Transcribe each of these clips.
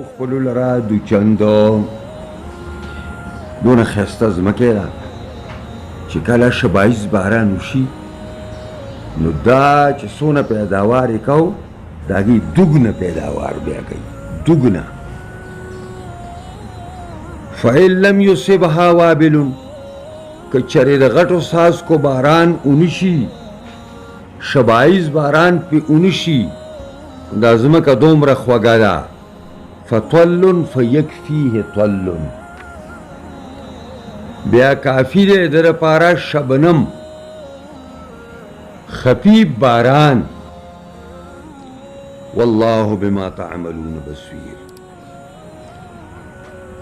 خپلو لره دوچندو دونه ښایسته ځمکې ده چې کله شبایز باران وشي نو دا چې څونه پیداوار یې کوو د هغې دوګنه پیداوار بیا کوي دوګنه فإن لم یصبها وابل که چرې د غټو څاڅکو باران ونشي شبایز باران پې ونشي دا ځمکه دومره خوږه ده فطل فیکفیه طل بیا کافی دی د دپاره شبنم خفیف باران والله بما تعملون بصیر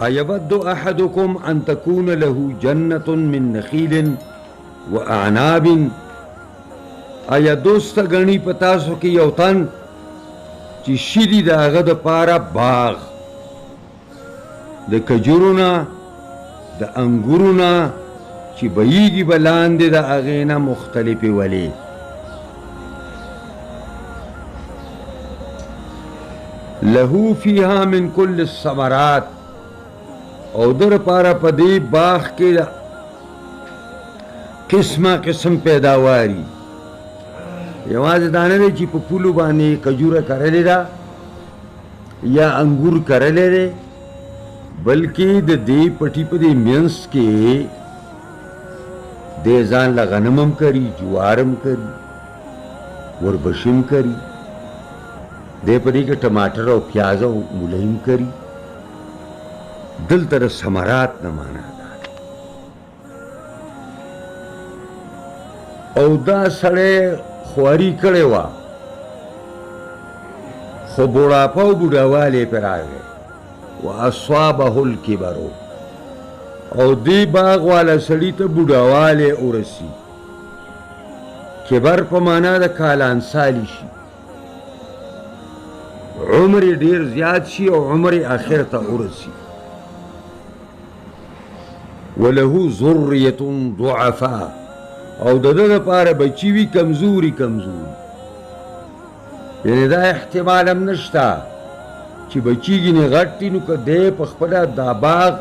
أيود أحدكم أن تكون له جنة من نخيل وأعناب آیا دوست غنی پتاسو کې یو تن چې شیدی د هغه دپاره باغ د کجورو نه د انګورو نه چې بهیږي به لاندې د هغې نه مختلفې ولې له فیها من کل الثمرات او در پاره په دې باغ کې قسمه قسم پیداواري یوازې دا نه دی چې په پولو باندې کجوره کرلې ده یا انګور کرلی دی بلکې د دې پټي په دې منځ کې دې ځان له غنم هم کري جوار هم کري وربشي هم کري دې په دې کې ټماټر او پیاز او مولی هم کري دلته د ثمرات نه معنا ده او دا سړی خواري کړې وه خو بوډاپه او بوډاوالی پې راغی واصابه الکبر او دې باغ والا سړي ته بوډاوالی ورسي کبر په معنا د کالانسالي شي عمر یې ډېر زیات شي او عمر یې آخر ته ورسي وله ذریة ضعفاء او د ده دپاره بچي وي کمزوري کمزوري یعنې دا احتمال هم نشته چې بچي ګینې غټ دي نو که دی په خپله دا باغ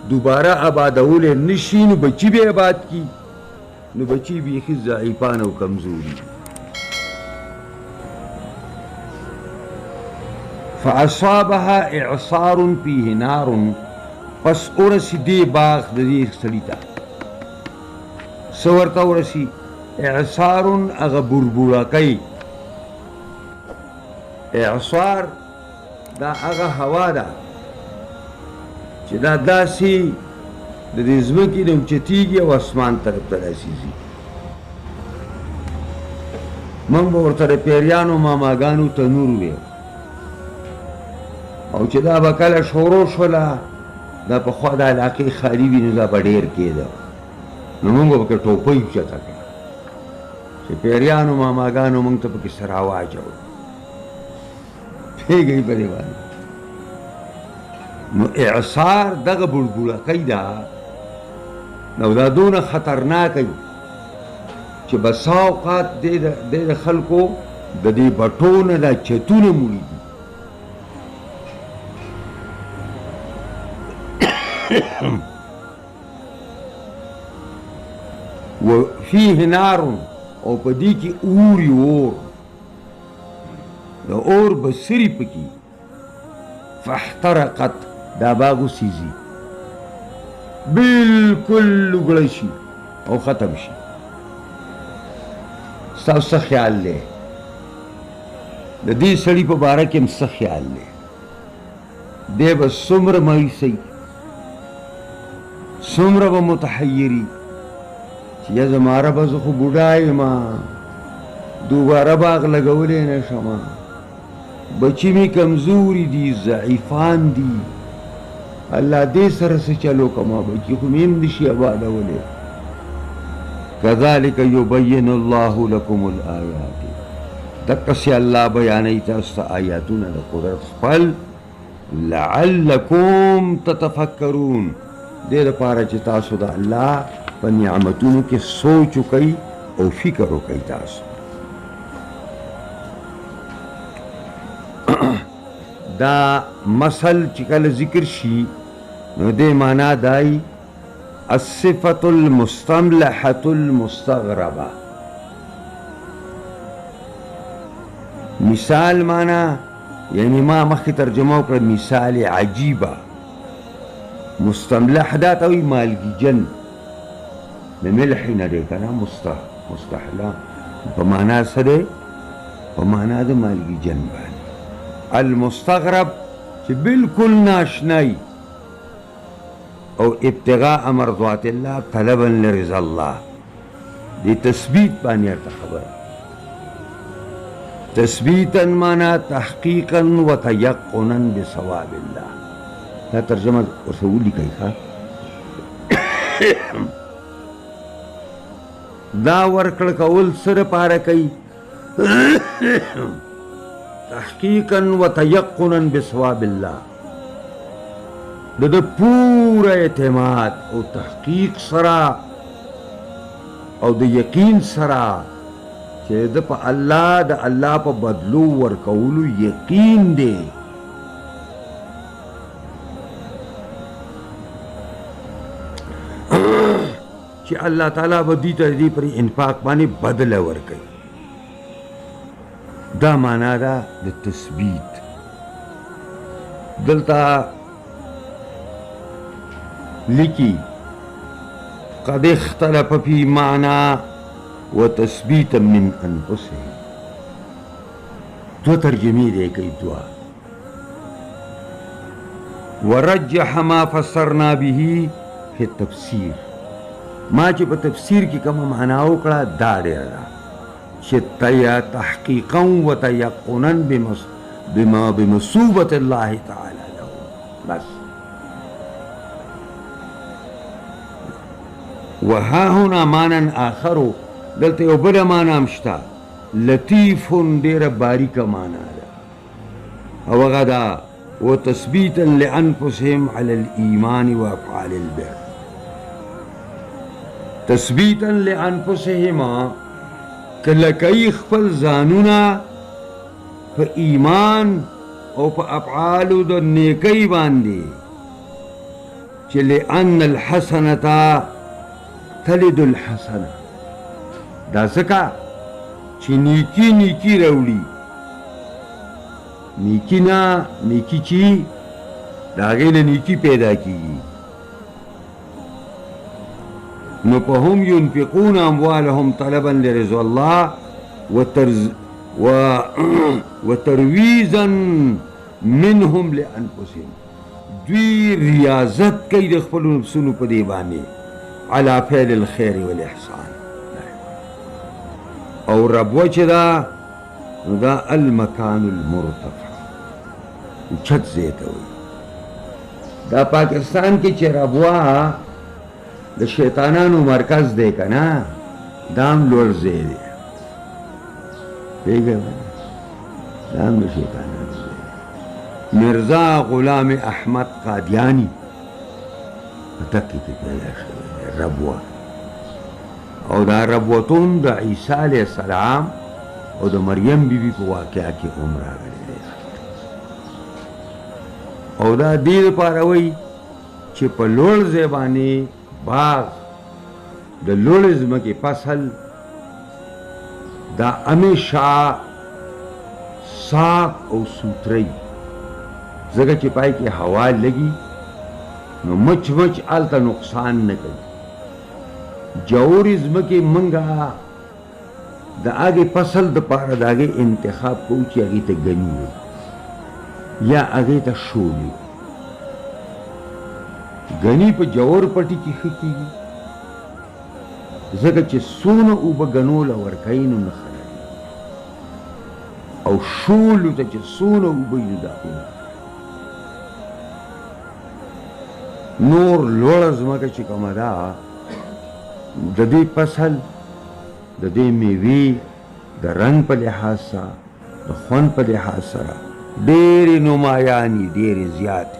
دوباره آبادولی نشي نو بچي به آباد کي نو بچي بیخي ضعیفان او کمزوري فاصابها اعصار فيه نار پس ورسي دې باغ د دې سړي ته څه ورته ورسي اعصار هغه بوربوړکۍ اعصار دا هغه هوا ده چې دا داسې د دې ځمکې نه اوچتېږي او اسمان طرف ته داسې ځي موږ به ورته د پیریانو ماماګانو تنور ویو او چې دا به کله شروع شوله دا پخوا د علاقې خالي وي نو دا به ډېر کېده نو موږ به پکې ټوپۍ اوچته کړه چې پیریانو ماماګانو موږ ته پکې سره واچوه پوهېږئ په دې باندې نو اعصار دغه بړبړکۍ ده نو دا دونه خطرناکه وي چې بسا اوقات دی د خلکو د دې بټو نه دا چتونه موړي دي وفيه نار او په دې کې اوري اور د اور بسري پکې فاحترقت دا باغ وسیزي بالکل وګړی شي او ختم شي ستاسو څه خیال دی د دې سړي په باره کې هم څه خیال دی دی به څومره مایوسئ څومره به متحیري چې یا زما ربه زه خو بوډا یمه دوباره باغ لګولی نه شمه بچي مې کمزوري دي ضعیفان دي الله دې سره څه چلو کما بچي خو مې هم نشي آبادولی کذلک یبین الله لکم الآیات دقسې الله بیانوي تاسو ته آیاتونه د قدرت خپل لعلکم تتفکرون دې دپاره چې تاسو د الله په نعمتونو کې سوچ وکئ او فکر وکئ تاسو دا مثل چې کله ذکر شي نو دې معنا دای الصفة المستملحة المستغربة. مثال معنا یعنی ما مخکې ترجمه وکړه مثال عجیبه. مستملح دا ته وایي مالګي جن، د ملح نه دی که نه، مستحلا په معنا څه دی؟ په معنا د مالګي جن باندې. المستغرب چې بالکل ناشنای او ابتغاء مرضات الله طلبا لرضا الله، دی تثبیت باندې ارته خبره. تثبیتا معنا تحقیقا و تیقنا بثواب الله. دا ترجمه ورته ولیکئ ښه. دا ورکړه کول څه دپاره کوي؟ تحقیقا و تیقنا بثواب الله، د پوره اعتماد او تحقیق سره او د یقین سره چې د په الله د الله په بدلو ورکولو یقین دی. چې الله تعالی به دوی ته دې پر انفاق باندې بدله ورکوي. دا معنا ده د تثبیت. دلته لیکي قد اختلف فی معنی وتثبیتا من انفسهم. دو ترجمې دی کوي دوا. ورجح ما فسرنا به فی التفسیر. ما چې په تفسیر کې کومه معنا وکړه دا ډېره ده چې تحقیقا و تیقنا بمثوبة الله تعالی له. بس وها هنا معنى آخر، دلته یو بله معنا هم شته، لطیف، ډېره باریکه معنا ده، او هغه ده وتثبیتا لانفسهم على الايمان وافعال البر. تثبیتا لانفسهم کله کوي خپل ځانونه په ایمان او په افعالو د نیکۍ باندې، چې لأن الحسنة تلد الحسنة. دا ځکه چې نیکی نیکی راوړي، نیکی نه نیکی چې د هغې نه نیکي پیدا کېږي. نو فهم ينفقون اموالهم طلبا لرضا الله وترويزا منهم لانفسهم. دوی ریاضت کوي د خپلو نفسونو په دې باندې على فعل الخير والاحسان. او ربوه چې دا نو دا المکان المرتفع، اوچت ځای ته وایي. دا پاکستان کې چې ربوه د شیطانانو مرکز دی که نه، دا هم لوړ ځای دی. پوهېږئ؟ دا هم د شیطانانو ځای دی. مرزا غلام احمد قادیانی په تکې کې پیدا شوی دی، ربوه. او دا ربوتون د عیسی علیه السلام او د مریم بیبي په واقعه کې هم راغلی دی. او دا دې دپاره وایي چې په لوړ ځای باندې باغ د لوړې ځمکې فصل دا همیشه صاف او سوتری، ځکه چې پای کې هوا لګي نو مچ هلته نقصان نه کوي. جوړې ځمکې منګه د هغې فصل دپاره د هغې انتخاب کوو چې هغې ته ګني وي یا هغې ته شول وي. ګني په جوړ پټي کې ښه کېږي، ځکه چې څونه اوبه ګنو له ورکوي نو نه خرابېږي، او شولو ته چې څونه اوبه وي دا نور لوړه ځمکه چې کومه ده د دې فصل د دې میوې د رنګ په لحاظ سره د خوند په لحاظ سره ډېرې نمایانې ډېرې زیاتې.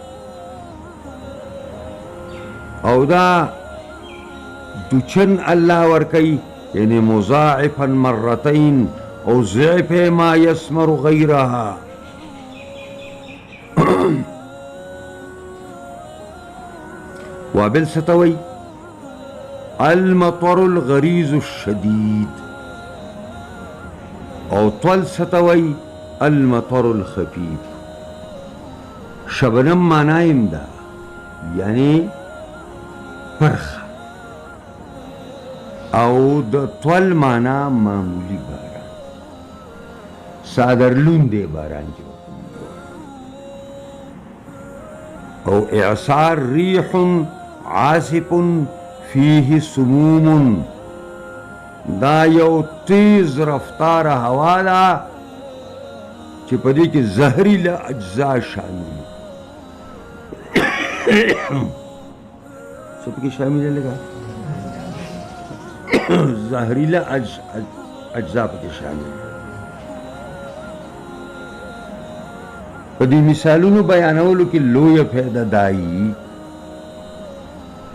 او دا دوچن الله ورکوي، یعنی مضاعفا مرتين او ضعف ما يثمر غيرها. وابل ستوي المطر الغريز الشديد، او طل ستوي المطر الخفيف. شبنم معنایم دا یعنی پرخه، او د طل معنا معمولی باران، سادرلون دی باران جو، او اعصار ریح عاصف فيه سموم، دا یو تیز رفتار هوا دا چې په دې کې زهريله اجزا شامل څه پکې شامل لګا زهريله اجزا پکې شامل. په دې مثالونو بیانولو کې لویه فائدہ دایي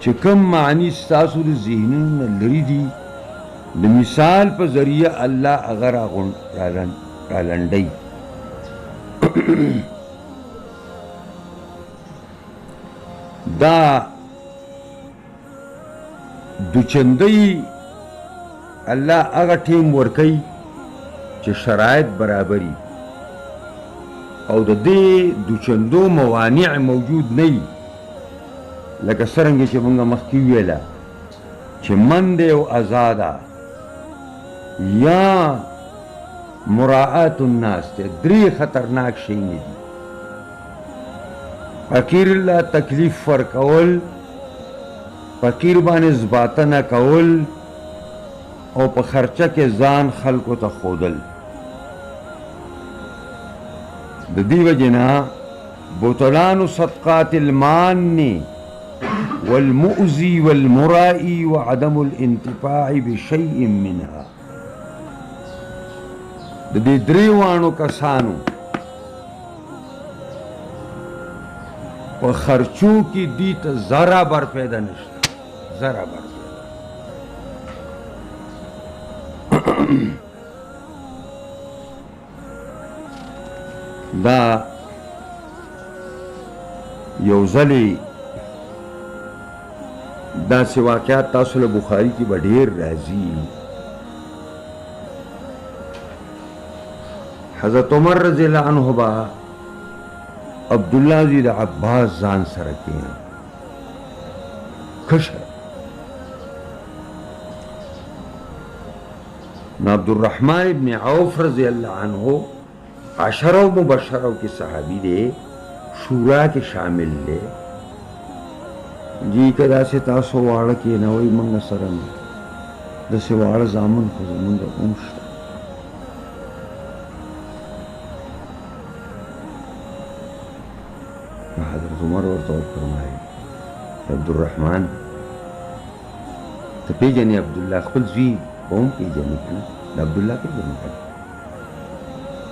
چې کوم معنی ستاسو د ذهنونو لري دي، د مثال په ذریعہ الله اگر رالنډي. دا دوچندی الله هغه ټیم ورکي چې شرایط برابري او د دې دوچندو موانع موجود نه وي، لکه څرنګه چې موږ مخکې ویله چې منډه او آزاده یا مراعات الناس ته درې خطرناک شی نه دي. فقیر الله تکلیف ورکول، فقیر باندې زباتنه کول، او په خرچه کې ځان خلکو ته ښودل. د دې وجې نه بطلان صدقات المان والمؤذي والمرائي وعدم الانتفاع بشيء منها، د دې دریوانو کسانو په خرچو کې دي ته ذره بر پیدا نشته، ذره بر دا یو ځلې داسې واقعات تاسو له بخاري کې به ډېر راځي. حضرت عمر رضی اللہ عنہ با عبداللہ زید عباس ځان سره کېنه کشر نو عبدالرحمن ابن عوف رضی اللہ عنہ عشرہ مبشرہ کی صحابی دے، شورا کے شامل دے. جی کدا سے تاسو واړه کېنه وای منګه سره داسې واړه زامن خو زمونږ هم شته. حضرت عمر ورته فرمایي عبدالرحمن ته پیژنې عبدالله خپل زوی به هم پیژنې که نه؟ د عبدالله پیژنې که نه؟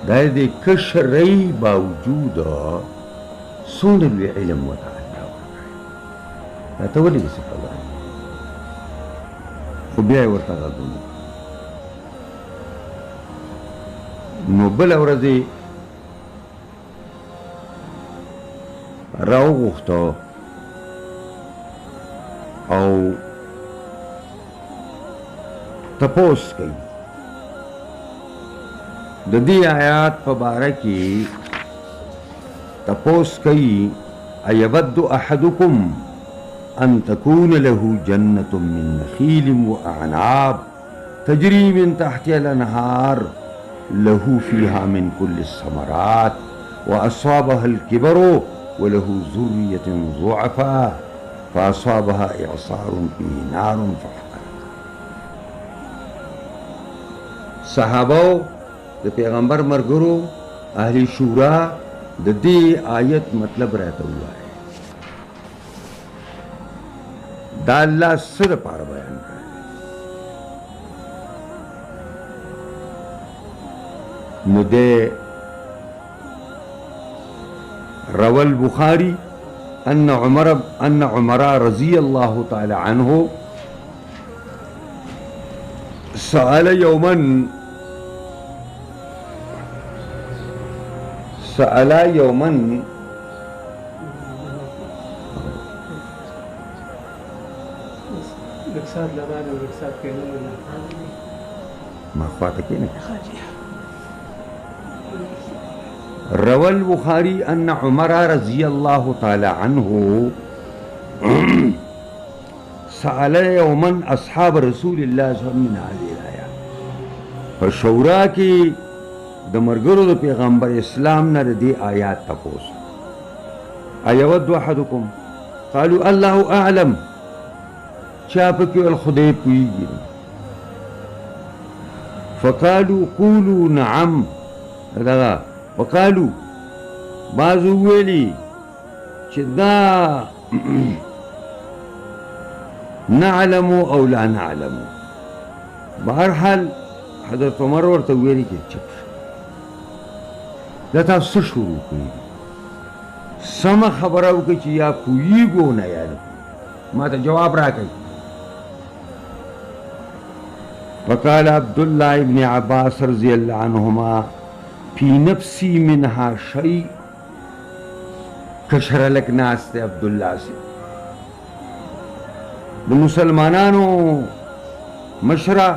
دا د کشرۍ باوجود څومره لوی علم ورته الله ورکړی. دا ته ولې داسې خبره خو بیا یې ورته غږ ونه نو بله ورځ یې راوغوښته او تپوس کوي د دې آیات په باره کې تپوس کوي ايود احدكم ان تكون له جنة من نخيل واعناب تجري من تحتها الانهار له فيها من كل الثمرات واصابها الكبر وله ذرية ضعفاء فاصابها اعصار فيه نار فاحترقت. صحابه د پیغمبر مرګرو اهل شورا د دې آیت مطلب راته وایي. دا الله څه دپاره بیان کړی نو دی روى البخاري أن عمر رضي الله تعالى عنه سأل يوما साथ लगा लो, एक साथ कहने लगा। माखवात के नहीं रवल बुखारी अन उमर रजी अल्लाह ताला अन्हु सअल यौमन अस्हाब रसूलिल्लाह सल्लल्लाहु अलैहि वसल्लम पर शौरा की द मरगरो द पैगंबर इस्लाम न दी आयात तपोस अयवद अहदुकुम قالوا الله अअलम चाप के अल खुदे पुईगी فقالوا قولوا نعم دغه وقالوا بعضو ویلی چې دا نعلم او لا نعلم بهرحال حضرت عمر ورته ویلی چې چپ دا تاسو شروع کړئ سم خبره وکړي چې یا پوهیږو نه یا نه ما ته جواب راکړئ وقال عبد الله ابن عباس رضي الله عنهما في نفسي منها شيء کشر لک ناس تے عبداللہ سے د مسلمانانو مشرا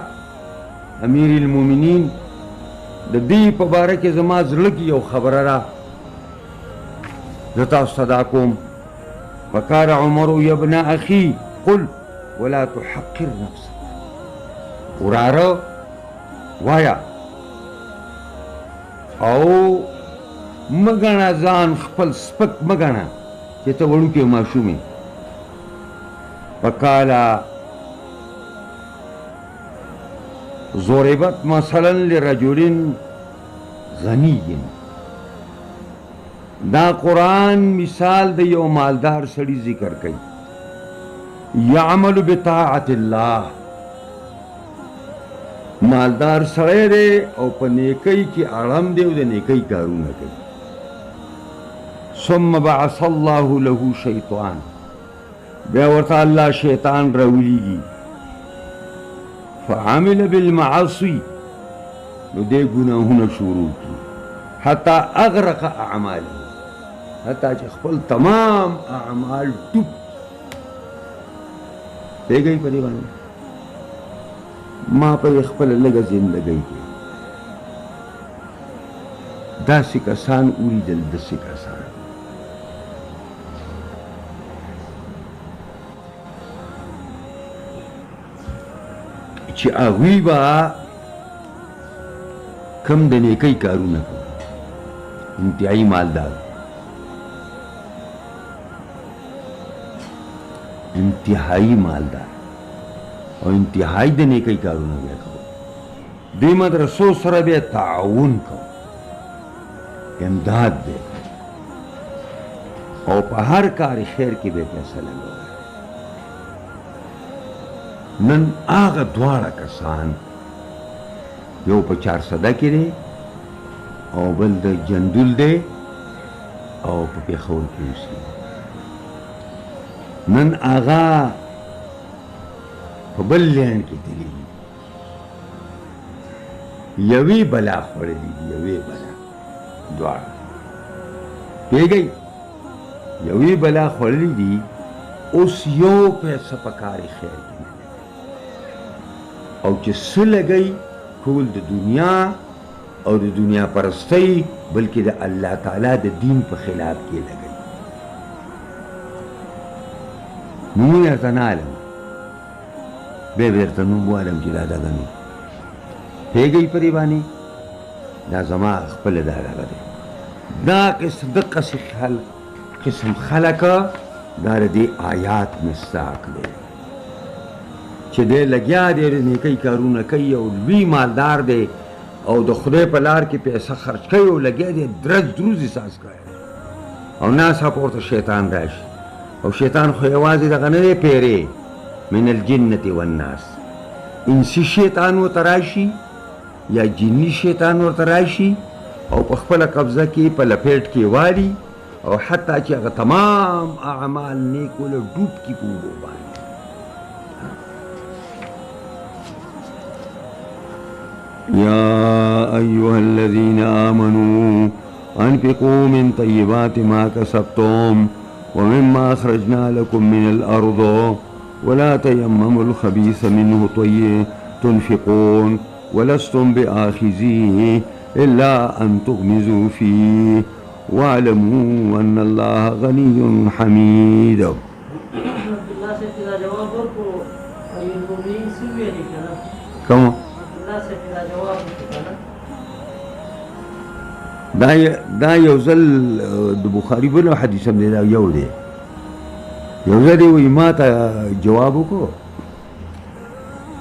امیر المومنین د دې په باره کې زما زړه کې یو خبره را زه تاسو ته دا کوم وقال عمر يا ابن اخي قل ولا تحقر نفسك وراره وایا او مګنا ځان خپل سپک مګنا چې ته وړوکې ماشومې وقالا ضربت مثلا لرجل غني دا قرآن مثال د یو مالدار سړي ذکر کوي یعمل بطاعت الله مالدار سړی دی او په نیکۍ کې اړم دی او د نیکۍ کارونه کوي ثم بعث الله له شیطان بیا ورته الله شیطان راولیږي فعمل بالمعاصي نو دې ګناهونه شروع کړي حتی اغرق اعماله حتی چې خپل تمام اعمال ډوب پیږي په دې باندې ما په خپل لږه زندګۍ کې داسې کسان ولیدل داسې کسان چې هغوی به کم د نیکۍ کارونه کوي انتهایي مالدار انتهایی مالدار او انتهایی د نیکۍ کارونه بیا کوي دې مدرسو سره بیا تعاون کوي امداد دی او په هر کار خیر کې به فیصله کوي نن هغه دواړه کسان یو په 400 کې دی او بل د جندول دی او په پېښور کې اوسي نن آغا په بل لین کې تللی یوی بلا خوړلی یوی بلا دواړه پیږي یوی بلا خوړلی دي اوس یو پیسه په کاري خیر کې او چې څه لګي ټول د دنیا او د دنیا پرستۍ بلکې د الله تعالی د دین په خلاف کې لګي نمونه ارته نه علم بیا به ارته نوم ووالم چې دا دغه نو پوهېږئ په دې باندې دا زما خپله دا دغه دی دا دقسې قسم خلک دا د دې آیات مصداق دی چې دی لګیا دی د نیکۍ کارونه کوي او لوی مالدار دی او د خدای په لار کې پیسه خرچ کوي او لګیا دی درز دروز احساس کوي او ناڅاپه پورته شیطان راشي او شیطان خو یوازې دغه نه دی پیرې من الجنة والناس انسي شیطان ورته راشي یا جني شیطان ورته راشي او په خپله قبضه کې په لپیټ کې والي او حتی چې هغه تمام اعمال نیک وله ډوب کي په اوبو باندې يا أيها الذين آمنوا أنفقوا من طيبات ما كسبتم ومما أخرجنا لكم من الأرض वला तयम्ममुल खबीस मिन्हु तुनफिकून वलस्तुम बिआखिज़ीहि इल्ला अन तुग़मिज़ू फ़ीहि वालमू अन्नल्लाह गनियुन हमीद। अब्दुल्ला से तेरा जवाब हो को अमीर मोमिनीन सुवे निकला कम अब्दुल्ला से तेरा जवाब निकला دا یو ځل د بخاري بل حدیث هم دی دا یو دی یو ځل وی ما ته جواب وکړو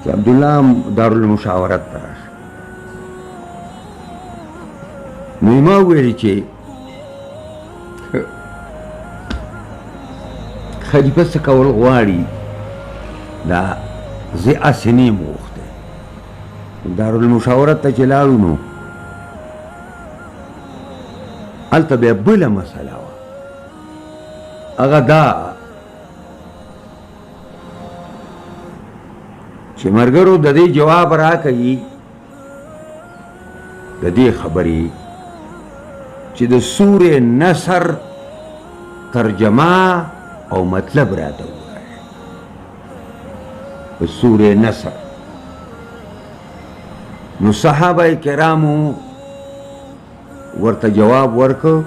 چې عبدالله دارالمشاورت ته راشه نو ما وویل چې خلیفه څه کول غواړي دا زه هسې نه یم غوښتی دارالمشاورت ته چې لاړو نو هلته بیا بله مسله وه هغه دا چې ملګرو د دې جواب راکوي د دې خبرې چې د سورې نصر ترجمه او مطلب راته ووایه د سورې نصر نو صحابه کرامو ورته جواب ورکو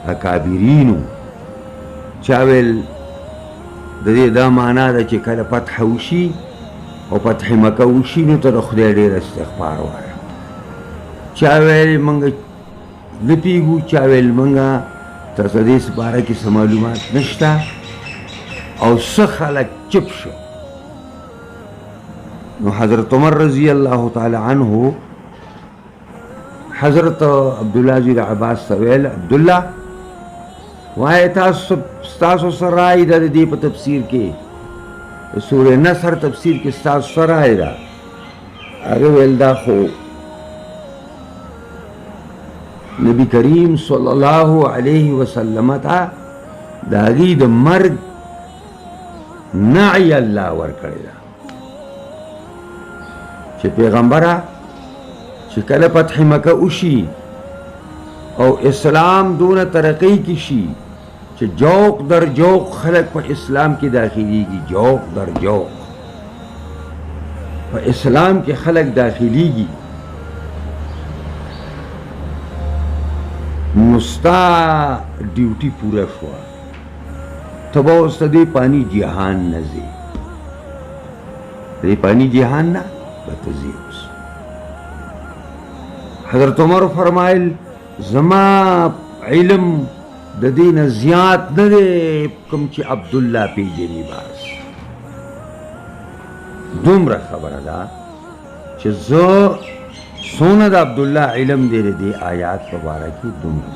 اکابرینو چا ویل د دې دا معنا ده چې کله فتح وشي او فتح مکه وشي نو ته د خدای ډېر استغفار وایه چا ویل موږ نه پوهېږو چا ویل موږ تاسو د دې باره کې څه معلومات نشته او څه خلک چپ شو نو حضرت عمر رضی الله تعالی عنه حضرت عبدالله زیر عباس ته ویل عبدالله وایه ستاسو څه رایې ده د دې په تفسیر کې د سورې نصر تفسیر کې ستاسو څه رایې ده هغه ویل دا خو نبی کریم صلی الله علیه وسلم ته د هغې د مرګ نعی الله ورکړې ده چې پیغمبره چې کله فتح مکه وشي او اسلام دونه ترقی کی شي چې جوق در جوق خلق په اسلام کې داخليږي جوق در جوق په اسلام کې خلق داخليږي مستا ډیوټي پورا شو تبا استدی پانی جهان نزي دې پانی جهان نه بتزي حضرت عمر فرمایل زما علم د دین زیات نه دی کوم چې عبدالله پیژني باز دومره خبره ده چې زه څونه د عبدالله علم دی د آیات په باره کې دومره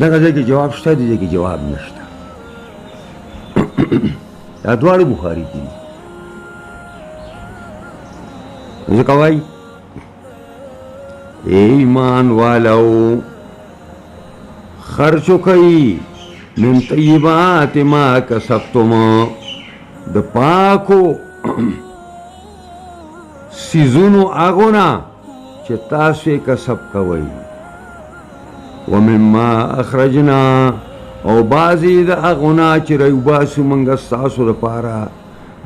دغه ځای کې جواب شته دي کې جواب نشته دا دواړه بخاري کې دي ځکه وایي ایمان والو خرچو کئی من طیبات ما کسبتم د پاکو سیزونو آگونا چه تاسوی کسب کوئی ومما اخرجنا او بازی د آگونا چه ریوباسو منگستاسو د پارا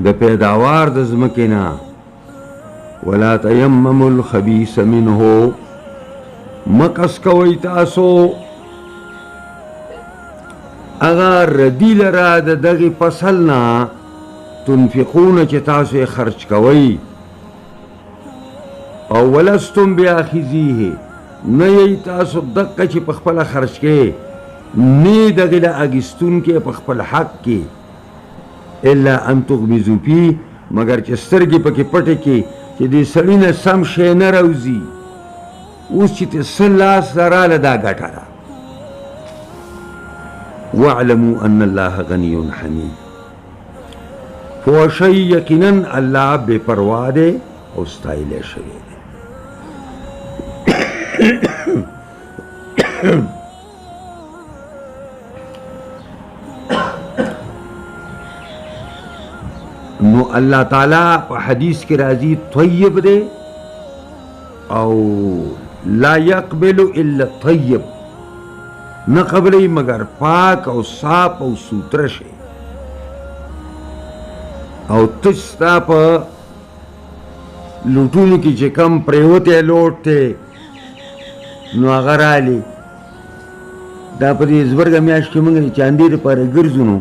د پیداوار د زمکینا ولا تیمم الخبیث منہو مکس کوئی تاسو اگر ردی لرا د دغی فصلنا تنفقون چه تاسو خرچ کوئی او ولستم بیاخذیه نئی تاسو دقه چه پخپل خرچ کے نی دغی لأگستون کے پخپل حق کے الا ان تغمزو پی مگر چه سترگی پکی پٹے کے چه دی سڑین سم شے نروزی اوس چې ته څه لاس راله دا ګټه ده واعلموا ان الله غني حمید پوه شئ یقینا الله بے پروا دی او ستایلی شوی دی نو الله تعالی په حدیث کې راځي طیب دی او لا يقبل الا طيب نہ قبلی مگر پاک او صاف او سوتر شے او ته ستا په لوټونو کې چې کم پریوتی لوټ دی نو هغه رالی دا په دې زبرګه میاشت کې موږ د چاندې دپاره ګرځو نو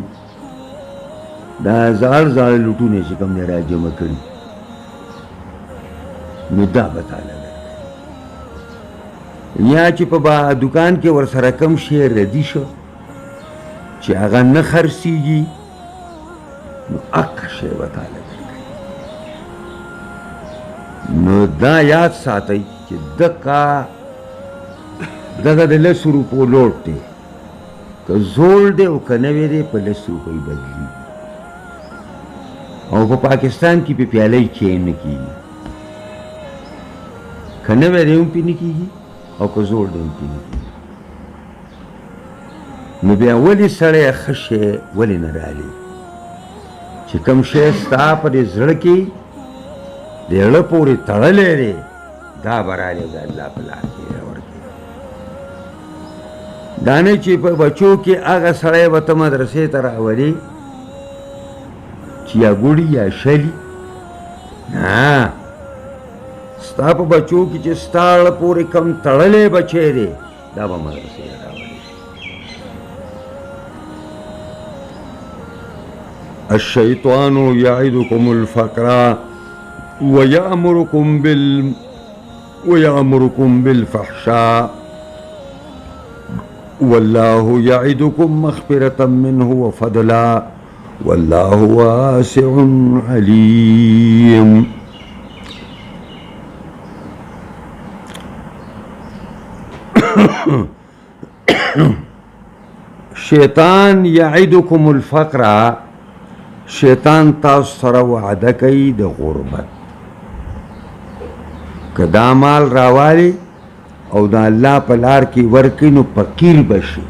دا زاړ زاړ لوټونه چې کوم دی را جمع کړي نو دا به تاله یا چې په دکان کې ورسره کم شی ردي شو چې هغه نه خرڅېږي نو اکه شی به تاله درکوي نو دا یاد ساتئ چې دغه د 10 روپو لوټ دی که زوړ دی او که نوی دی په 10 روپۍ بدلېږي او په پاکستان کې په پیالۍ چین نه کېږي که نوی دی هم پې نه کېږي او که زوړ دی هم پې نه کېږي نو بیا ولې سړی ښه شی ولې نه رالي چې کوم شی ستا په دې زړه کې د زړه پورې تړلی دی دا به رالي او د الله په لار کې راورکوي دا نه چې په بچو کې هغه سړی به ته مدرسې ته راولي چې یا ګوړي یا شلي نه ستا په بچو کې چې ستا اړه پورې کم تړلی بچی دی دا به مدرسې ته راولي الشیطان یعدکم الفقر ویأمرکم بالفحشاء والله یعدکم مغفرة منه وفضلا والله واسع علیم شیطان یعدکم الفقر شیطان تاسو سره وعده کوي د غربت که دا مال راوالي او د الله په لار کې ورکړي نو فقیر بشي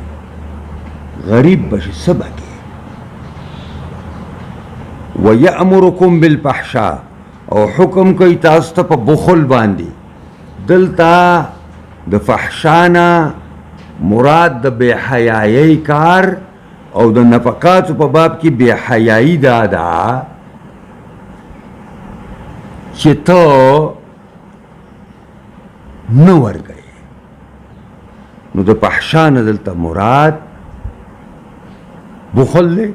غریب بشي څه به کوي ویأمرکم بالفحشاء او حکم کوي تاسو ته په بخل باندې دلته د فحشا نه مراد د بې حیایۍ کار او د نفقاتو په باب کې بې حیایي دا ده چې ته نه ورکوې نو د فحشا نه دلته مراد بخل دی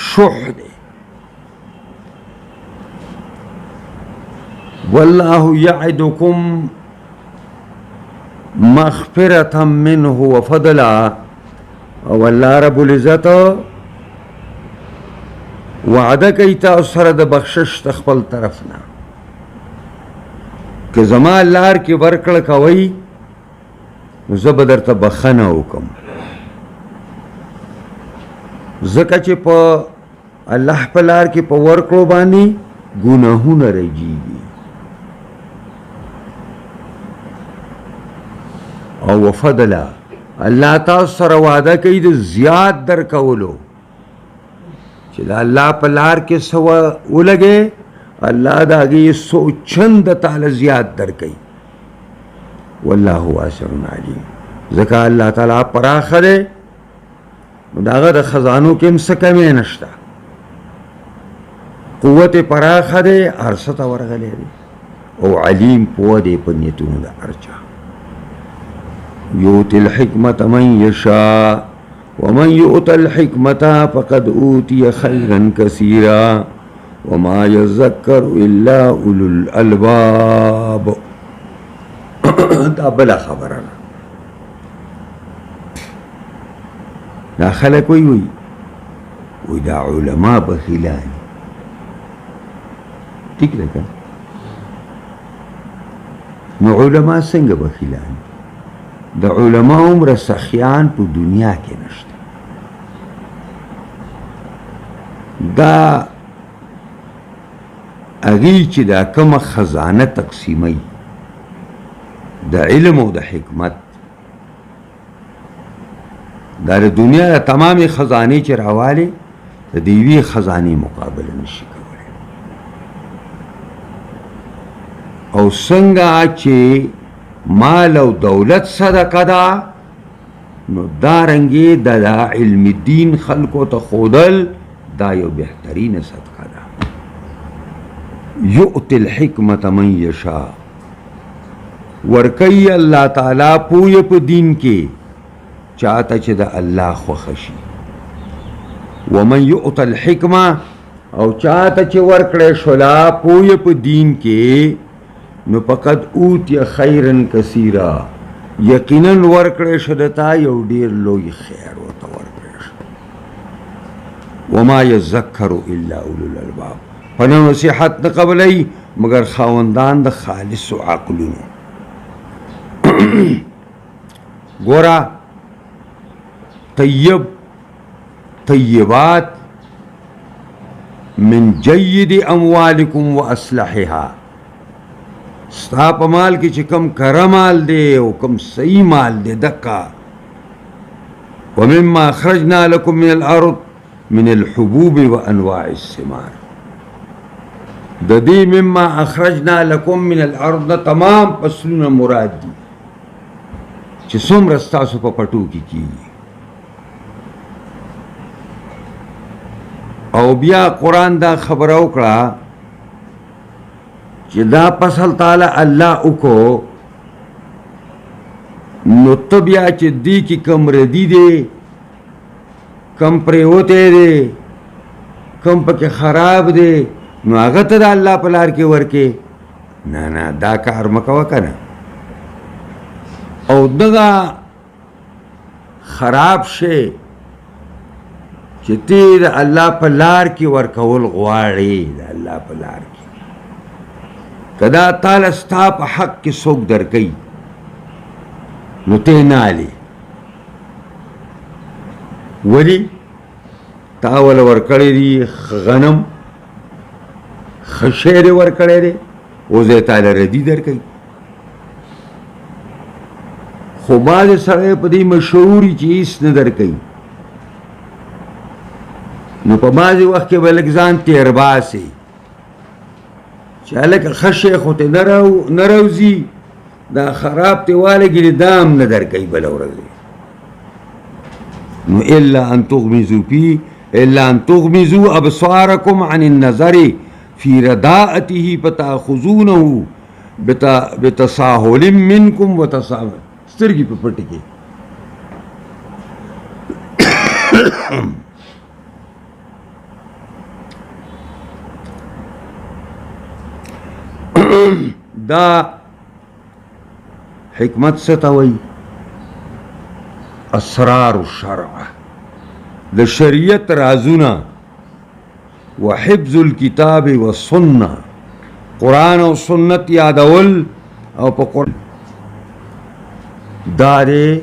شح دی والله یعدکم مغفرة منه وفضلا او الله رب العزت وعده کوي تاسو سره د بخشش د خپل طرف نه که زما لار کې ورکړه کوئ نو زه به درته بخښنه وکړم ځکه چې په الله په لار کې په ورکړو باندې ګناهونه رجیږي او وفضلا الله تاسو سره وعده کوي د زیات درکولو چې د الله په لار کې څه ولګې الله د هغې څو چنده تعالی زیات درکوي والله واسع علیم ځکه الله تعالی پراخه دی نو د هغه د خزانو کې هم څه کمی نشته قوت پراخه دی هر څه ته ورغلی دی او علیم پوه دی په نیتونو د هر چا یؤتی الحکمة من یشاء ومن یؤت الحکمة فقد اوتی خیرا کثیرا وما یذکر الا اولو الالباب دا بلا خبره ده دا خلک وی دا علما بخیلان ٹھیک ده که نو علما څنګه بخیلان د علما عمر سخیان په دنیا کې نشته دا هغې چې دا کومه خزانه تقسیموي د علم او د حکمت دا د دنیا د تمامې خزانې چې راوالي د دې یوې خزانې مقابله نشي کولی او څنګه چې مال او دولت صدقه ده نو دارنګې د علم دین خلکو ته ښودل دا یو بهترینه صدقه ده یؤتی الحکمت من یشاء ورکی اللہ تعالی پوی پا دین کے چاہتا چھ دا اللہ خوخشی ومن یؤت الحکمہ او چاہتا چھ ورکڑے شلا پوی پا دین کے نو فقد اوتی خیرن کثیرا یقیناً ورکڑے شدتا یو دیر لوی خیر وتا ورکڑے شد وما یذکر الا اولو الالباب پنو نصیحت نقبلی مگر خاوندان دا خالص و عقلونو گورا طیبات من جید اموالکم و اسلحها ستا پا مال کی چکم کرا مال دے و کم صحیح مال دے دکا ومما اخرجنا لکم من الارض من الحبوب و انواع الثمار دا دی مما اخرجنا لکم من الارض تمام فصلون مراد دی چی سم رستاسو پا پٹو کی او بیا قرآن دا خبر اوکڑا چی دا پسل تعالی اللہ اکو نو تبیا چی دی کی کم ردی دے کم پریوتے دے کم پک خراب دے نو آغت دا اللہ پلار کے ورکے نا دا کار مکوا کنا او دغا خراب شے چی تیر اللہ پلار کی ورکول غواڑی دا اللہ پلار کی کدا تالا ستا پا حق کی سوک در کئی نو تے نالی ولی تاول ورکڑی دی غنم خشیر ورکڑی دی اوزے تالا ردی در کئی خو باز سڑے پا دی مشہوری چیز ندر کئی نو پا بازی وقت کے بلکزان تیر باسی چالک خشی خوتے نروزی دا خراب تیوالے گلی دام ندر کئی بلو رضی نو الا ان تغمزو ابصارکم عن النظر فی رداءته فتاخذونه بتساہل منکم وتساہل سترگی پہ پٹکے دا حکمت ستوئی اسرار الشرع دا شریعت رازونا وحفظ الكتاب والسنة قرآن و سنت یادول او پا قرآن دارے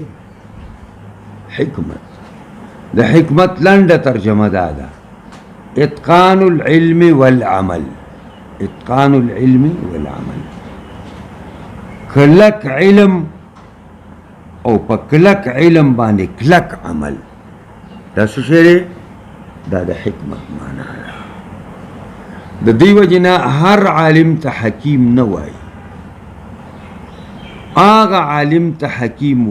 حکمت دا حکمت لنڈ ترجمہ دادا اتقان العلم والعمل اتقان العلم والعمل کلک علم او پا کلک علم بانے کلک عمل دا سشرے دا حکمت مانا دا دیو جنا ہر عالم تا حکیم نوائی آغا عالم تا حکیم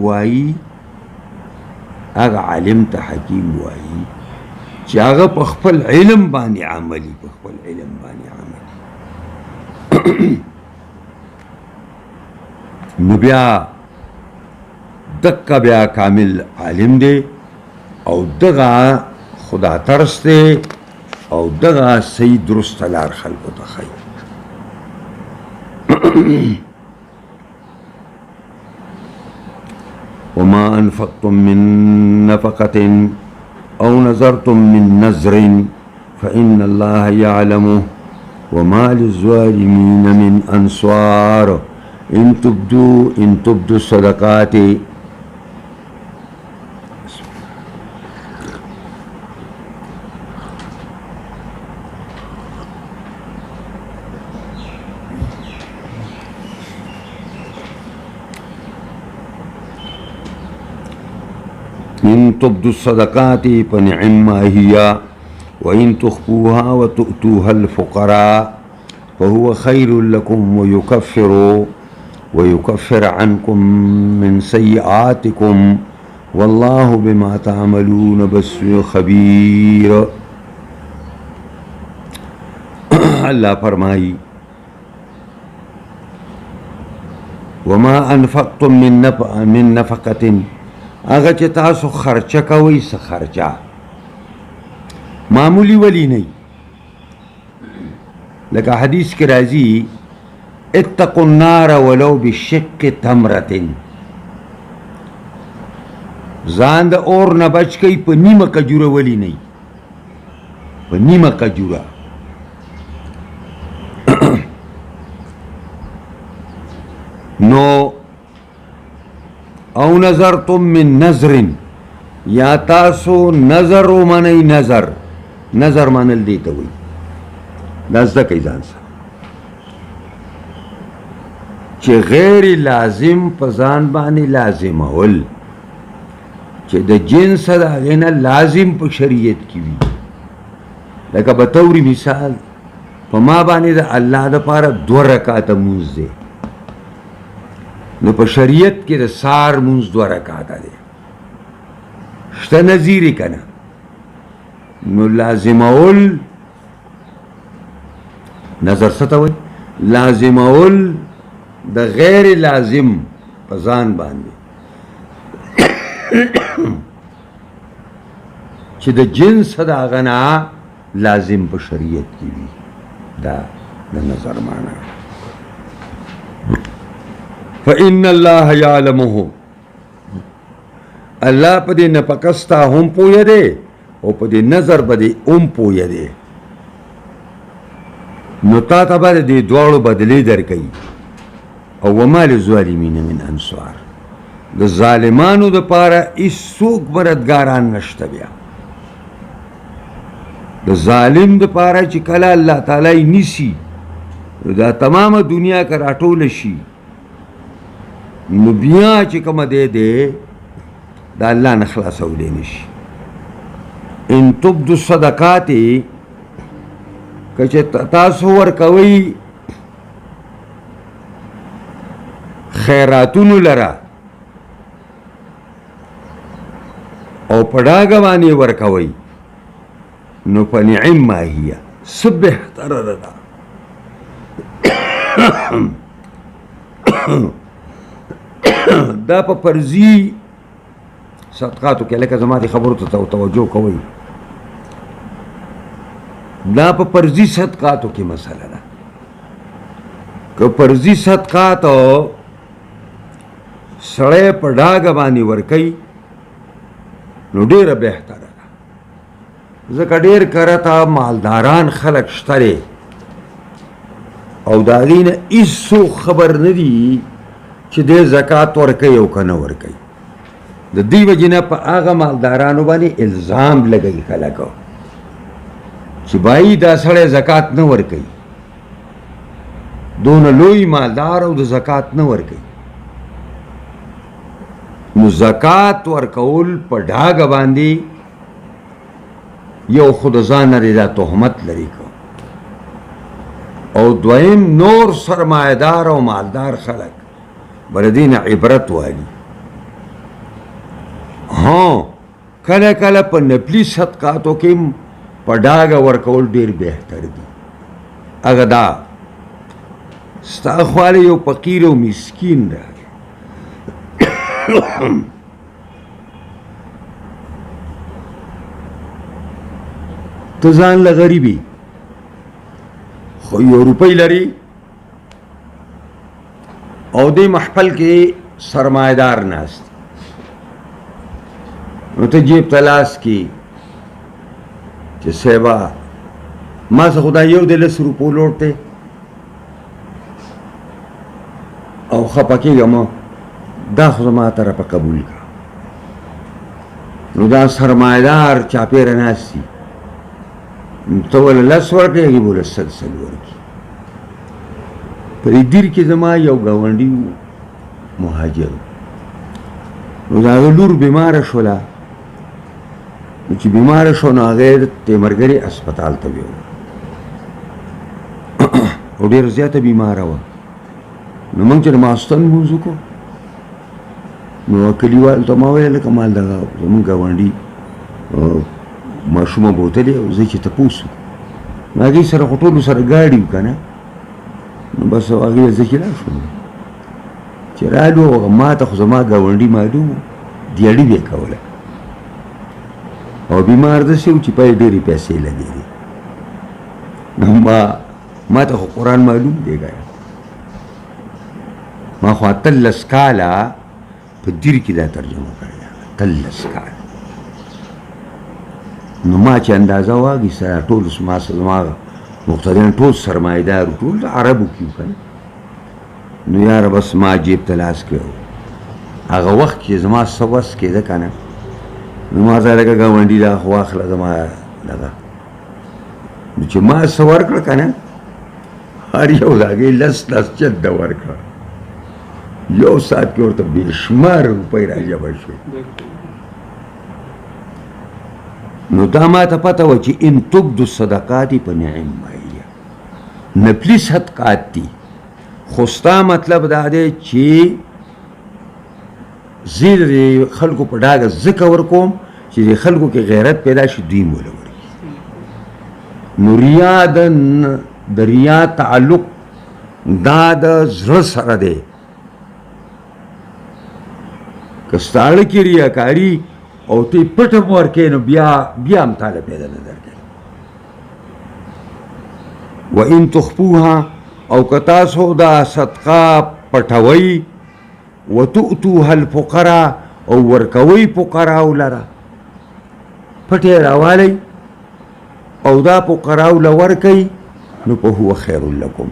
وائی چی آغا پا خپل علم بانے عملی نبیا دکا بیا کامل عالم دے او دغا خدا ترس دے او دغا صحیح درست لار خلقو تخی وما انفقتم من نفقة او نظرتم من نظر فإن الله يعلمه وما للظالمين من أنصار إن تبدوا الصدقات فنعما هي وإن تخفوها وتؤتوها الفقراء فهو خير لكم ويكفر عنكم من سيئاتكم والله بما تعملون بصير خبير اللہ فرمائی وما انفقتم من نفقة هغه چې تاسو خرچه کوئ څه خرچه معمولی ولی نه لکه حدیث کې راځي اتقوا النار ولو بشق تمرة ځان د اور نه بچ کئ په نیمه کجوره ولی نه په نیمه کجوره نو او نظرتم من نظر یا تاسو نظر ومنئ نظر منل دی ته وایي دا زده کوي ځان سره چې غیر لازم په ځان باندې لازمول چې د جنس د هغې نه لازم په شریعت کې وي لکه به طوري مثال په ما باندې د الله دپاره 2 رکعاته مونځ دی نو په شریعت کې د سار مونځ 2 رکعاته دی شته نظیر یې که نه نو لازمول نظر څه ته وایي لازمول د غیر لازم په ځان باندې چې د جنس د هغه نه لازم په شریعت کې وي دا د نظر معنا فإن الله يعلمه الله په دې نفقه ستا هم پوهه دی او په دې نظر باندې هم پوهه دی نو تا ته به د دې دواړو بدلې درکوي او وما للظالمین من انصار د ظالمانو دپاره هېڅوک مددګاران نشته بیا د ظالم دپاره چې کله الله تعالی یې نیسي نو دا تمامه دنیا که راټوله شي نو بیا چې کومه دی د الله نه خلاصولی نه شي ان تبدو الصدقات که چې تاسو ورکوئ خیراتونو لره او په ډاګه باندې ورکوئ نو فنعم ما هي څه بهتره ده دا په فرضي صدقاتو کې لکه زما دې خبرو ته توجه کوئ دا په فرضي صدقاتو کې مسله ده که فرضي صدقاتو سړی په ډاګه باندې ورکوي نو ډېره بهتره ده ځکه ډېر کرته مالداران خلک شته دی او د هغې نه هېڅوک خبر نه دي چې دی زکات ورکوي او که نه ورکوي د دې وجې نه په هغه مالدارانو باندې الزام لګوي خلکو چې بھائی دا سړی زکات نه ورکوي دونه لوی مالدار او د زکات نه ورکوي نو زکات ورکول په ډاګه باندې یو خو د ځان نه دا تهمت لري او دویم نور سرمایدار او مالدار خلک بر دې نه عبرت والي کله کله په نفلي صدقاتو کې په ډاګه ورکول ډېر بهتر دي هغه دا ستا خواله یو فقیر او مسکین راغی ته ځان له غریبي خو 1 روپۍ لري او دې محفل کې سرمایدار ناست نو ته جیب ته لاس کې چې صاحبه ما څه خو دا یو د 10 روپو لوټ دی او خفه کېږم دا خو زما طرفه قبول کړه نو دا سرمایدار چاپېره ناست دي ته ول 10 ورکړې هغې به ول 100 ورکړي په دې دیر کې زما یو ګاونډي مهاجر نو د هغه لور بیماره شوله نو چې بیماره شو نو هغې تیمرګرې اسپتال ته بیوړه او ډېره زیاته بیماره وه نو موږ چې د ماسخوتن لمونځ وکړو نو کلیوالو ته ما ویل لکه مال دغه زموږ ګاونډي ماشومه بوتلې او زه چې تپوس وکړو نو هغې سره خو ټولو سره ګاډي و که نه نو بس هغې زه چې لاړ شوم چې رالو ما ته خو زما ګاونډي معلوم دیاړي به کوله او بیمار ده شو چې په ډېرې پیسې لګېږي نو ما ته خو قرآن معلوم دی ګایا ما خو 13 کاله په دیر کې دا ترجمه کړې 13 کاله نو ما چې اندازه واخیسته ټول زما مقتدیان ټول سرمایه‌دار ټول عربو کیو کنه نو یاره بس ما جیب ته لاس کړو هغه وخت چې زما څه وس کېده که نه نو ما ته لکه ګاونډي دا خو واخله زما دغه نو چې ما څه ورکړه که نه هر یو د هغې لس چنده ورکړه یو ساعت کې ورته بې شمار روپۍ راجمع شوې نو دا ما ته پته وه چې ان تبدو الصدقات فنعم ما هي نفلي صدقات دي خو ستا مطلب دا دی چې زه د خلکو په ډاګه ځکه ورکوم چې د خلکو کې غیرت پیدا شي دوی موله ورکړي نو ریا د ریا تعلق دا د زړه سره دی که ستاړه کې ریاکاري او ته پټ هم ورکې نو بیا هم تاله پیدا نه درکوي وان تخفوها او که تاسو دا صدقه پټوئ وتؤتوها الفقراء او ورکوئ فقراو لره پټې راوالی او دا فقراو له ورکئ نو په هو خیر لکم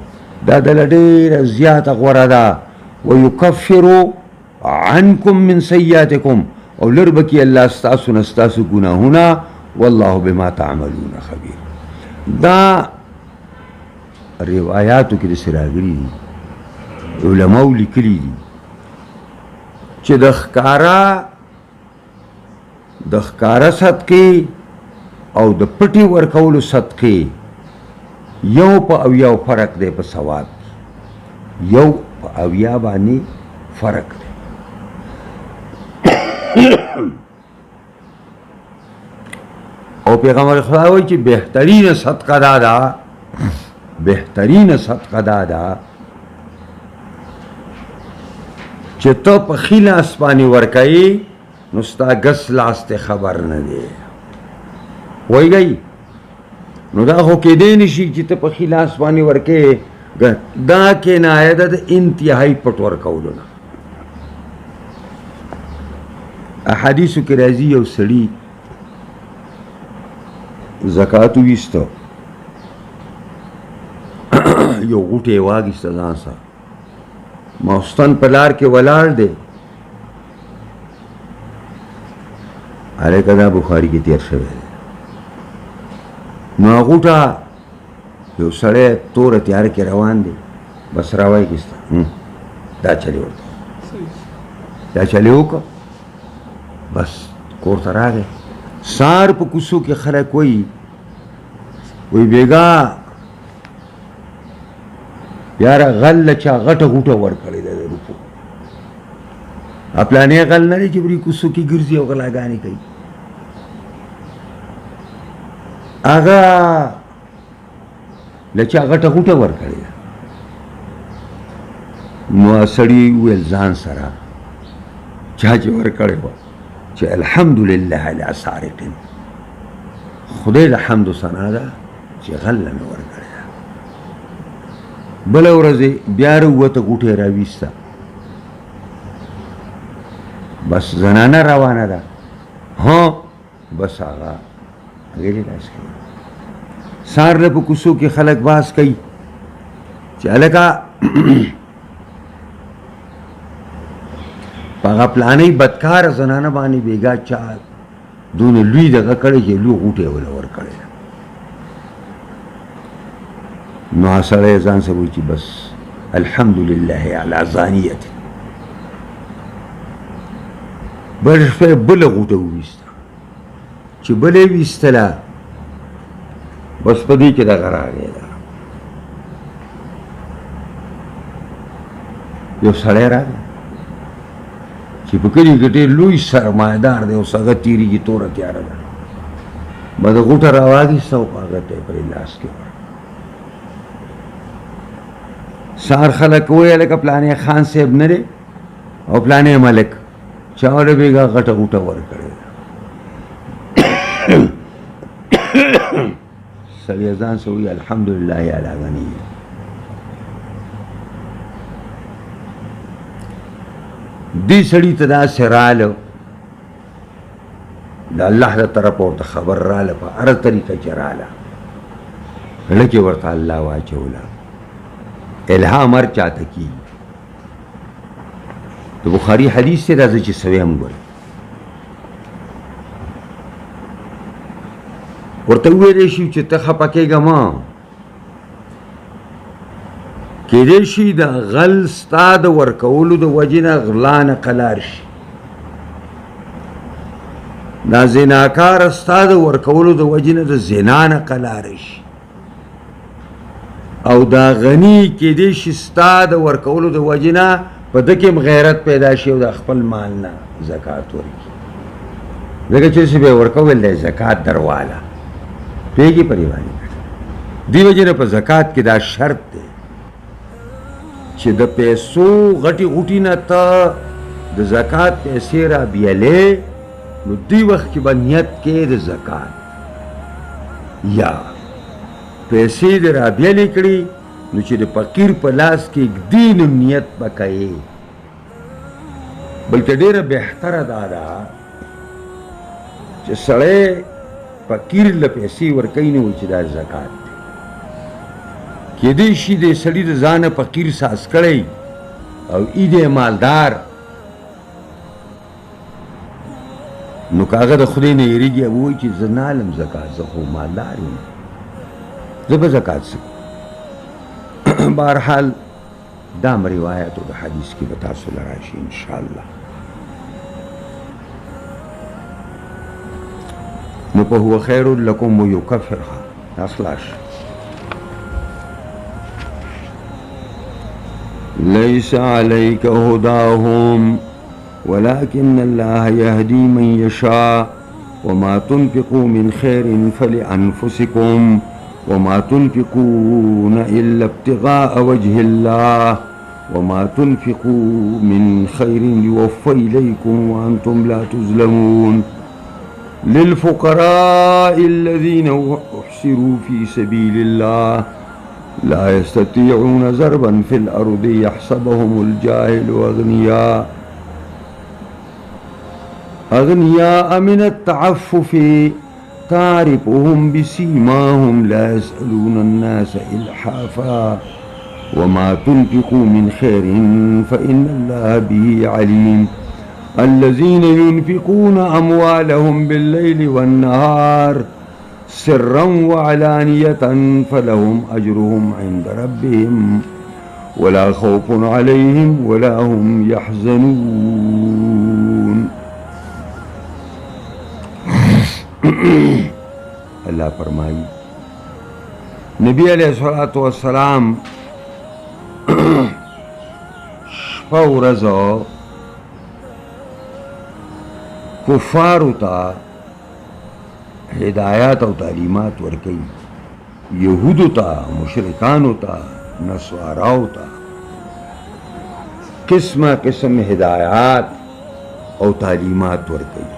دا دله ډېره زیاته غوره ده ویکفر عنکم من سیئاتکم او لر بکی الله ستاسو نه ستاسو ګناهونه والله بما تعملون خبیر دا روایاتو کې داسې راغلي دي علماو لیکلي دي چې د ښکاره صدقې او د پټي ورکولو صدقې یو په اویا فرق دی په ثواب یو په اویا باندې فرق دی او پیغمبر خدا وایي چې بهترین صدقه دا ده چې ته په ښي لاس باندې ورکوې نو ستا ګس لاس ته خبر نه دی وایي نو دا خو کېدی نه شي چې ته په ښي لاس باندې ورکوې دا کنایه ده د انتهایي پټ ورکولو نه احادیثو کې راځي یو سړي زکات ویسته یو غوټه یې واخیسته ځان سره ماوستن په لار کې ولاړ دی هلکه دا بخاري کې تېر شوی دی نو هغه غوټه یو سړی توره تیاره کې روان دی بس راواخیسته دا چلې ورته دا چلې وکړه بس کور ته راغی سار په کوڅو کې خلک وایي بیګا یاره غل له چا غټه غوټه ورکړې ده د روپو پلانې غل نه دی چې بری کوڅو کې ګرځي او غلاګانې کوي هغه له چا غټه غوټه ورکړې ده نو سړي وویل ځان سره چا چې ورکړې وه چې الحمدلله علی سارق خدای د حمد و ثنا ده چې غله مې ورکړې ده بله ورځ بیا راووته غوټه یې راویسته بس زنانه روانه ده ها بس هغه هغې دې لاس کوي سار نه په کوڅو کې خلک باس کوي چې هلکه په هغه پلانۍ بدکاره زنانه باندې بېګا چا دونه لوی دغه کړی چې لوی غوټه یې وله ورکړی ده نو هغه سړی ځان سره وایي چې بس الحمدلله علی زانیت بل شپه بله غوټه وویسته چې بله یې ویستله بس په دې کې دغه راغی ده یو سړی راغی چې په کلي کې ډېر لوی سرمایهدار دی اوس هغه تېرېږي توره تیاره ده به د غوټه راواخیسته او هغه ته یې پرې لاس کې ورکړه سهار خلک وویل لکه پلانې خان صاحب نه دی او پلانې ملک چاوله بیګه غټه غوټه ورکړې سړی ځان سوی الحمدلله علی غنی دی سړی ته دا سراله د الله د طرف ورته خبر راله په هر طریقه چې راله لکه ورته الله واچوله الهام هر چاته کی د بخاري حدیث ته راځي چې سویم ګوري ورته ویلې شي چې ته خپه کېږه ما کېدای شي د غل ستا د ورکولو د وجې نه غلا نه قلار شي دا زناکار ستا د ورکولو د وجې نه د زنا نه قلار شي او دا غني کېدای شي ستا د ورکولو د وجې نه په ده کې غیرت پیدا شي او د خپل مال نه زکات ورکړي ځکه چې څه به ورکول دی زکات درواله پیږي پرې باندې دې وجې نه په زکات کې دا شرط دی چې د پیسو غټي غوټي نه ته د زکات پیسې را بیلې نو دې وخت کې به نیت کې د زکات یا پیسې دې را بیلې کړي نو چې د فقیر په لاس کې ږدي نو نیت به کوې بلکې ډېره بهتره دا ده چې سړی فقیر له پیسې ورکوي نو چې دا زکات دی کېدای شي د سړي د ځانه فقیر ساز کړی او ای دی مالدار نو که هغه د خدای نه یېرېږي او ووایي چې زه نه علم زکات زه خو مالدار یم زه به زکات څه بهرحال دام روایت او د حدیث کې به تاسو له راشي انشاءالله نو په هو خیر لکم ویکفرها اخلاص ليس عليك هداهم ولكن الله يهدي من يشاء وما تنفقوا من خير فلأنفسكم وما تنفقون إلا ابتغاء وجه الله وما تنفقوا من خير يوفى إليكم وأنتم لا تظلمون للفقراء الذين احصروا في سبيل الله لا يستطيعون ضربا في الأرض يحسبهم الجاهل أغنياء من التعفف تعرفهم بسيماهم لا يسألون الناس إلحافا وما تنفقوا من خير فإن الله به عليم الذين ينفقون أموالهم بالليل والنهار سرا وعلانية فلهم أجرهم عند ربهم ولا خوف عليهم ولا هم يحزنون اللہ فرمائی نبی علیہ الصلوۃ والسلام شپه ورځ کفارو ته هدایات او تعلیمات ورکوي یهودو ته مشرکانو ته نصاراو ته قسمه قسم هدایات او تعلیمات ورکوي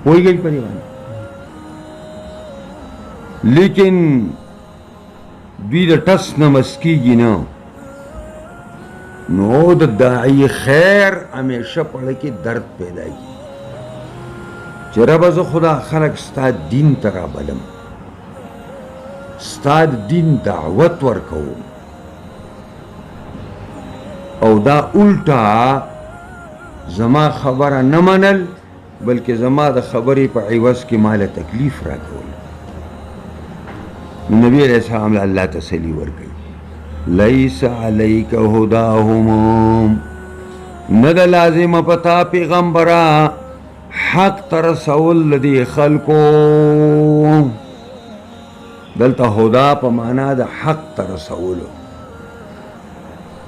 ہوئی گئی پریوان لیکن دوی د ټس نه مسکیږي نه نو د داعی خیر همیشه پړه کې درد پیدا کیږي چې ربه زه خدا خلق ستا دین ته رابلم ستا دین دعوت ورکوم او دا الټا زما خبره نه منل بلکې زما د خبرې په عوض کې مال تکلیف راکول نبی علیہ السلام الله تسلی ورکړي لیس علیک هداهم نه د لازمه پتا پیغمبره حق ترسول لدی خلقو دلته هدا په معنا د حق ترسولو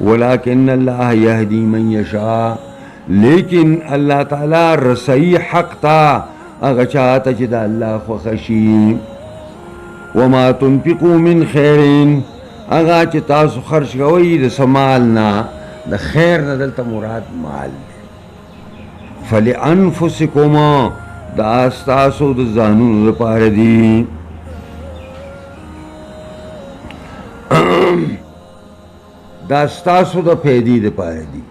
ولكن الله يهدي من يشاء لیکن اللہ تعالی رسئی حق تا اغا چاہتا چی دا اللہ خوخشی وما تنفقوا من خیرین اغا چی تاسو خرچ کوئی دا سمالنا د خیر نه دلته مراد مال دی فلانفسکما دا ستاسو د ځانونو لپاره دي دا ستاسو د پیدې لپاره دي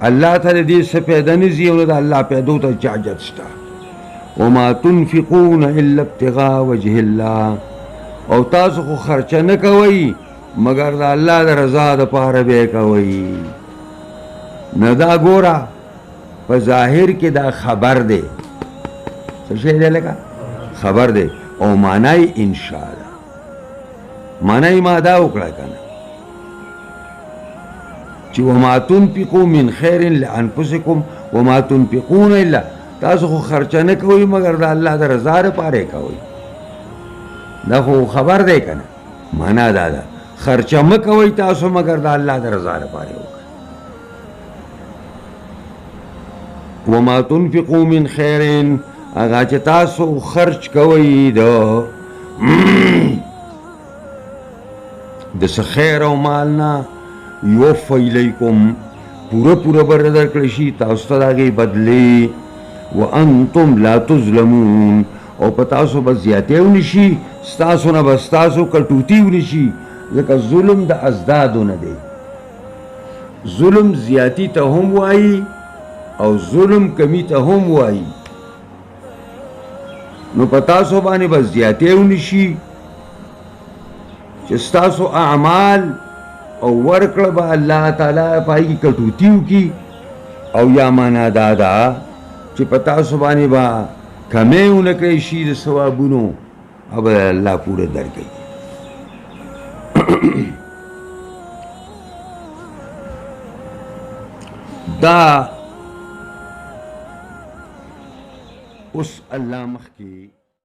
الله تعالی دې څه پیدا نه زی او د الله پیدو ته اجازه شته وما تنفقون الا ابتغاء وجه الله او تاسو خو خرچه نه کوئ مگر د الله د رضا دپاره به یې کوئ نه دا ګوره په ظاهر کې دا خبر دی څه شی دی لکه خبر دی او معنی انشاء ده معنی ما دا وکړه که نه چې وما تنفقوا من خیر لانفسکم وما تنفقون الا تاسو خو خرچه نه کوئ مگر د الله د رضا دپاره یې کوئ دا خو خبر دی که نه معنا دا ده خرچه مه کوئ تاسو مگر د الله د رضا دپاره یې وکړئ وما تنفقوا من خیر هغه چې تاسو خرچ کوئ د څه خیر او مال نه یوفی الیکم پوره پوره به درکړی شي تاسو ته د هغې بدلې وانتم لا تظلمون او په تاسو به زیاتې ونه شي ستاسو نه به ستاسو کټوتي ونه شي ځکه ظلم د ازدادو نه دی ظلم زیاتی ته هم وایي او ظلم کمی ته هم وایي نو په تاسو باندې به زیاتې ونه شي چې ستاسو اعمال او ورکړه به الله تعالی په هغې کټوتي وکړي او یا معنا دا ده چې په تاسو باندې به کمی ونه کړی شي د ثوابونو او به الله پوره درکوي دا اوس الله مخکې